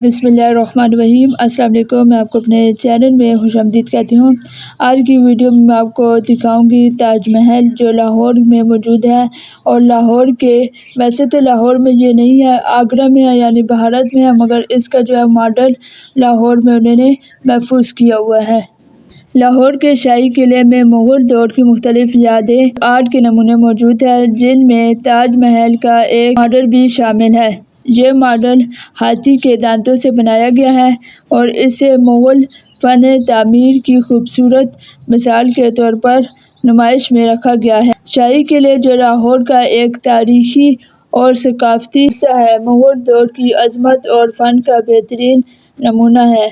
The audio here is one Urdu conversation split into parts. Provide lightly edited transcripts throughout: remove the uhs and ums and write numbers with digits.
بسم اللہ الرحمن الرحیم۔ السلام علیکم، میں آپ کو اپنے چینل میں خوش آمدید کہتی ہوں۔ آج کی ویڈیو میں آپ کو دکھاؤں گی تاج محل جو لاہور میں موجود ہے، اور لاہور کے ویسے تو لاہور میں یہ نہیں ہے، آگرہ میں ہے یعنی بھارت میں ہے، مگر اس کا جو ہے ماڈل لاہور میں انہوں نے محفوظ کیا ہوا ہے۔ لاہور کے شاہی قلعے میں مغل دور کی مختلف یادیں آرٹ کے نمونے موجود ہیں، جن میں تاج محل کا ایک ماڈل بھی شامل ہے۔ یہ ماڈل ہاتھی کے دانتوں سے بنایا گیا ہے اور اسے مغل فن تعمیر کی خوبصورت مثال کے طور پر نمائش میں رکھا گیا ہے۔ شاہی قلعہ جو لاہور کا ایک تاریخی اور ثقافتی حصہ ہے، مغل دور کی عظمت اور فن کا بہترین نمونہ ہے۔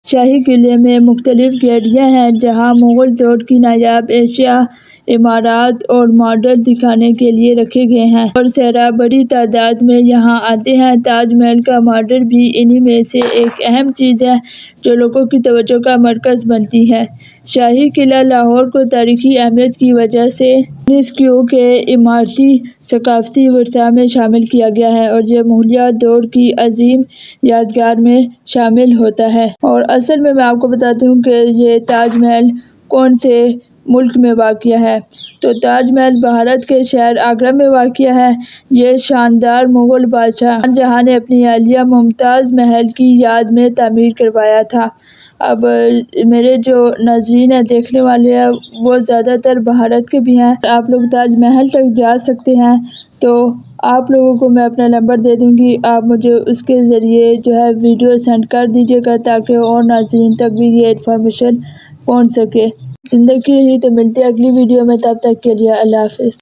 شاہی قلعے میں مختلف گیلریاں ہیں جہاں مغل دور کی نایاب اشیاء، عمارات اور ماڈل دکھانے کے لیے رکھے گئے ہیں، اور سیاح بڑی تعداد میں یہاں آتے ہیں۔ تاج محل کا ماڈل بھی انہی میں سے ایک اہم چیز ہے جو لوگوں کی توجہ کا مرکز بنتی ہے۔ شاہی قلعہ لاہور کو تاریخی اہمیت کی وجہ سے یونیسکو کے عمارتی ثقافتی ورثہ میں شامل کیا گیا ہے، اور یہ مغلیہ دور کی عظیم یادگار میں شامل ہوتا ہے۔ اور اصل میں آپ کو بتاتی ہوں کہ یہ تاج محل کون سے ملک میں واقع ہے۔ تو تاج محل بھارت کے شہر آگرہ میں واقع ہے۔ یہ شاندار مغل بادشاہ شاہ جہاں نے اپنی اہلیہ ممتاز محل کی یاد میں تعمیر کروایا تھا۔ اب میرے جو ناظرین ہیں، دیکھنے والے ہیں، وہ زیادہ تر بھارت کے بھی ہیں۔ آپ لوگ تاج محل تک جا سکتے ہیں، تو آپ لوگوں کو میں اپنا نمبر دے دوں گی، آپ مجھے اس کے ذریعے جو ہے ویڈیو سینڈ کر دیجیے گا تاکہ اور ناظرین تک بھی یہ انفارمیشن پہنچ سکے۔ زندگی رہی تو ملتے اگلی ویڈیو میں، تب تک کے لیے اللہ حافظ۔